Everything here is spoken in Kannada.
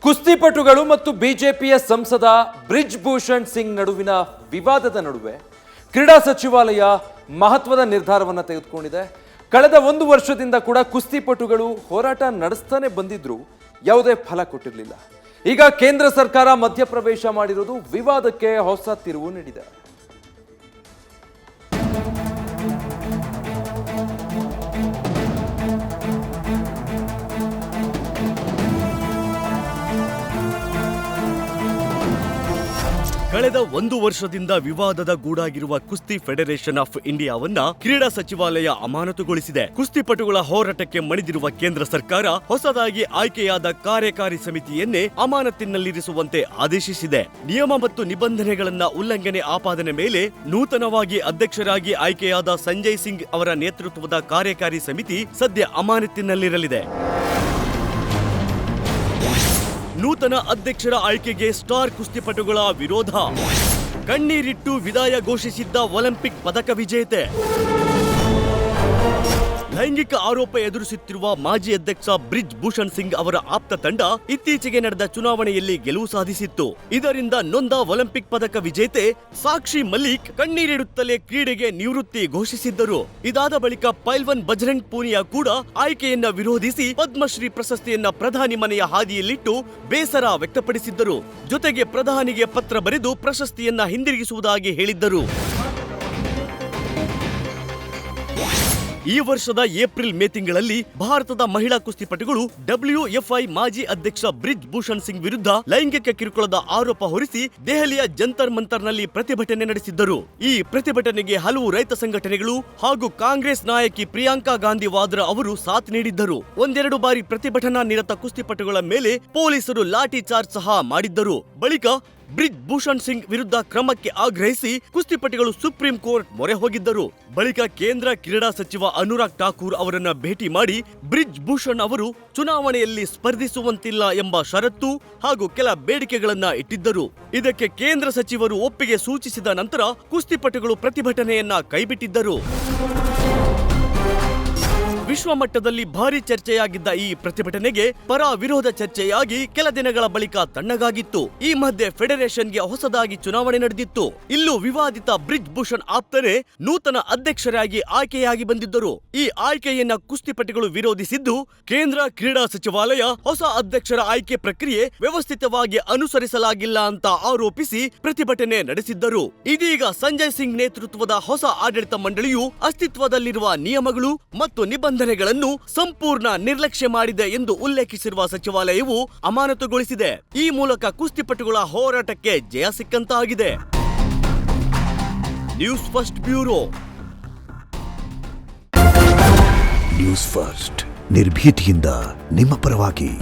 ಕುಸ್ತಿಪಟುಗಳು ಮತ್ತು ಬಿಜೆಪಿಯ ಸಂಸದ ಬ್ರಿಜ್ ಭೂಷಣ್ ಸಿಂಗ್ ನಡುವಿನ ವಿವಾದದ ನಡುವೆ ಕ್ರೀಡಾ ಸಚಿವಾಲಯ ಮಹತ್ವದ ನಿರ್ಧಾರವನ್ನು ತೆಗೆದುಕೊಂಡಿದೆ. ಕಳೆದ 1 ವರ್ಷದಿಂದ ಕೂಡ ಕುಸ್ತಿಪಟುಗಳು ಹೋರಾಟ ನಡೆಸ್ತಾನೆ ಬಂದಿದ್ರು, ಯಾವುದೇ ಫಲ ಕೊಟ್ಟಿರಲಿಲ್ಲ. ಈಗ ಕೇಂದ್ರ ಸರ್ಕಾರ ಮಧ್ಯಪ್ರವೇಶ ಮಾಡಿರುವುದು ವಿವಾದಕ್ಕೆ ಹೊಸ ತಿರುವು ನೀಡಿದೆ. ಕಳೆದ 1 ವರ್ಷದಿಂದ ವಿವಾದದ ಗೂಡಾಗಿರುವ ಕುಸ್ತಿ ಫೆಡರೇಷನ್ ಆಫ್ ಇಂಡಿಯಾವನ್ನ ಕ್ರೀಡಾ ಸಚಿವಾಲಯ ಅಮಾನತುಗೊಳಿಸಿದೆ. ಕುಸ್ತಿಪಟುಗಳ ಹೋರಾಟಕ್ಕೆ ಮಣಿದಿರುವ ಕೇಂದ್ರ ಸರ್ಕಾರ ಹೊಸದಾಗಿ ಆಯ್ಕೆಯಾದ ಕಾರ್ಯಕಾರಿ ಸಮಿತಿಯನ್ನೇ ಅಮಾನತಿನಲ್ಲಿರಿಸುವಂತೆ ಆದೇಶಿಸಿದೆ. ನಿಯಮ ಮತ್ತು ನಿಬಂಧನೆಗಳನ್ನ ಉಲ್ಲಂಘನೆ ಆಪಾದನೆ ಮೇಲೆ ನೂತನವಾಗಿ ಅಧ್ಯಕ್ಷರಾಗಿ ಆಯ್ಕೆಯಾದ ಸಂಜಯ್ ಸಿಂಗ್ ಅವರ ನೇತೃತ್ವದ ಕಾರ್ಯಕಾರಿ ಸಮಿತಿ ಸದ್ಯ ಅಮಾನತಿನಲ್ಲಿರಲಿದೆ. ನೂತನ ಅಧ್ಯಕ್ಷರ ಆಯ್ಕೆಗೆ ಸ್ಟಾರ್ ಕುಸ್ತಿಪಟುಗಳ ವಿರೋಧ. ಕಣ್ಣೀರಿಟ್ಟು ವಿದಾಯ ಘೋಷಿಸಿದ್ದ ಒಲಿಂಪಿಕ್ ಪದಕ ವಿಜೇತೆ. ಲೈಂಗಿಕ ಆರೋಪ ಎದುರಿಸುತ್ತಿರುವ ಮಾಜಿ ಅಧ್ಯಕ್ಷ ಬ್ರಿಜ್ ಭೂಷಣ್ ಸಿಂಗ್ ಅವರ ಆಪ್ತ ತಂಡ ಇತ್ತೀಚೆಗೆ ನಡೆದ ಚುನಾವಣೆಯಲ್ಲಿ ಗೆಲುವು ಸಾಧಿಸಿತ್ತು. ಇದರಿಂದ ನೊಂದ ಒಲಿಂಪಿಕ್ ಪದಕ ವಿಜೇತೆ ಸಾಕ್ಷಿ ಮಲಿಕ್ ಕಣ್ಣೀರಿಡುತ್ತಲೇ ಕ್ರೀಡೆಗೆ ನಿವೃತ್ತಿ ಘೋಷಿಸಿದ್ದರು. ಇದಾದ ಬಳಿಕ ಪೈಲ್ವನ್ ಬಜರಂಗ್ ಪೂನಿಯಾ ಕೂಡ ಆಯ್ಕೆಯನ್ನ ವಿರೋಧಿಸಿ ಪದ್ಮಶ್ರೀ ಪ್ರಶಸ್ತಿಯನ್ನ ಪ್ರಧಾನಿ ಮನೆಯ ಹಾದಿಯಲ್ಲಿಟ್ಟು ಬೇಸರ ವ್ಯಕ್ತಪಡಿಸಿದ್ದರು. ಜೊತೆಗೆ ಪ್ರಧಾನಿಗೆ ಪತ್ರ ಬರೆದು ಪ್ರಶಸ್ತಿಯನ್ನ ಹಿಂದಿರುಗಿಸುವುದಾಗಿ ಹೇಳಿದ್ದರು. ಈ ವರ್ಷದ ಏಪ್ರಿಲ್-ಮೇ ತಿಂಗಳಲ್ಲಿ ಭಾರತದ ಮಹಿಳಾ ಕುಸ್ತಿಪಟುಗಳು WFI ಮಾಜಿ ಅಧ್ಯಕ್ಷ ಬ್ರಿಜ್ ಭೂಷಣ್ ಸಿಂಗ್ ವಿರುದ್ಧ ಲೈಂಗಿಕ ಕಿರುಕುಳದ ಆರೋಪ ಹೊರಿಸಿ ದೆಹಲಿಯ ಜಂತರ್ ಮಂತರ್ನಲ್ಲಿ ಪ್ರತಿಭಟನೆ ನಡೆಸಿದ್ದರು. ಈ ಪ್ರತಿಭಟನೆಗೆ ಹಲವು ರೈತ ಸಂಘಟನೆಗಳು ಹಾಗೂ ಕಾಂಗ್ರೆಸ್ ನಾಯಕಿ ಪ್ರಿಯಾಂಕಾ ಗಾಂಧಿ ವಾದ್ರಾ ಅವರು ಸಾಥ್ ನೀಡಿದ್ದರು. 1-2 ಬಾರಿ ಪ್ರತಿಭಟನಾ ನಿರತ ಕುಸ್ತಿಪಟುಗಳ ಮೇಲೆ ಪೊಲೀಸರು ಲಾಠಿ ಚಾರ್ಜ್ ಸಹ ಮಾಡಿದ್ದರು. ಬಳಿಕ ಬ್ರಿಜ್ ಭೂಷಣ್ ಸಿಂಗ್ ವಿರುದ್ಧ ಕ್ರಮಕ್ಕೆ ಆಗ್ರಹಿಸಿ ಕುಸ್ತಿಪಟುಗಳು ಸುಪ್ರೀಂ ಕೋರ್ಟ್ ಮೊರೆ ಹೋಗಿದ್ದರು. ಬಳಿಕ ಕೇಂದ್ರ ಕ್ರೀಡಾ ಸಚಿವ ಅನುರಾಗ್ ಠಾಕೂರ್ ಅವರನ್ನ ಭೇಟಿ ಮಾಡಿ ಬ್ರಿಜ್ ಭೂಷಣ್ ಅವರು ಚುನಾವಣೆಯಲ್ಲಿ ಸ್ಪರ್ಧಿಸುವಂತಿಲ್ಲ ಎಂಬ ಷರತ್ತು ಹಾಗೂ ಕೆಲ ಬೇಡಿಕೆಗಳನ್ನ ಇಟ್ಟಿದ್ದರು. ಇದಕ್ಕೆ ಕೇಂದ್ರ ಸಚಿವರು ಒಪ್ಪಿಗೆ ಸೂಚಿಸಿದ ನಂತರ ಕುಸ್ತಿಪಟುಗಳು ಪ್ರತಿಭಟನೆಯನ್ನ ಕೈಬಿಟ್ಟಿದ್ದರು. ವಿಶ್ವ ಮಟ್ಟದಲ್ಲಿ ಭಾರಿ ಚರ್ಚೆಯಾಗಿದ್ದ ಈ ಪ್ರತಿಭಟನೆಗೆ ಪರ ವಿರೋಧ ಚರ್ಚೆಯಾಗಿ ಕೆಲ ದಿನಗಳ ಬಳಿಕ ತಣ್ಣಗಾಗಿತ್ತು. ಈ ಮಧ್ಯೆ ಫೆಡರೇಷನ್ಗೆ ಹೊಸದಾಗಿ ಚುನಾವಣೆ ನಡೆದಿತ್ತು. ಇಲ್ಲೂ ವಿವಾದಿತ ಬ್ರಿಜ್ ಭೂಷಣ್ ಆಪ್ತರೇ ನೂತನ ಅಧ್ಯಕ್ಷರಾಗಿ ಆಯ್ಕೆಯಾಗಿ ಬಂದಿದ್ದರು. ಈ ಆಯ್ಕೆಯನ್ನ ಕುಸ್ತಿಪಟುಗಳು ವಿರೋಧಿಸಿದ್ದು, ಕೇಂದ್ರ ಕ್ರೀಡಾ ಸಚಿವಾಲಯ ಹೊಸ ಅಧ್ಯಕ್ಷರ ಆಯ್ಕೆ ಪ್ರಕ್ರಿಯೆ ವ್ಯವಸ್ಥಿತವಾಗಿ ಅನುಸರಿಸಲಾಗಿಲ್ಲ ಅಂತ ಆರೋಪಿಸಿ ಪ್ರತಿಭಟನೆ ನಡೆಸಿದ್ದರು. ಇದೀಗ ಸಂಜಯ್ ಸಿಂಗ್ ನೇತೃತ್ವದ ಹೊಸ ಆಡಳಿತ ಮಂಡಳಿಯು ಅಸ್ತಿತ್ವದಲ್ಲಿರುವ ನಿಯಮಗಳು ಮತ್ತು ನಿಬಂಧನೆಗಳನ್ನು ಸಂಪೂರ್ಣ ನಿರ್ಲಕ್ಷ್ಯ ಮಾಡಿದೆ ಎಂದು ಉಲ್ಲೇಖಿಸಿರುವ ಸಚಿವಾಲಯವು ಅಮಾನತುಗೊಳಿಸಿದೆ. ಈ ಮೂಲಕ ಕುಸ್ತಿಪಟುಗಳ ಹೋರಾಟಕ್ಕೆ ಜಯ ಸಿಕ್ಕಂತಾಗಿದೆ. News first bureau. News first ನಿರ್ಭೀತಿಯಿಂದ ನಿಮ್ಮ ಪರವಾಗಿ.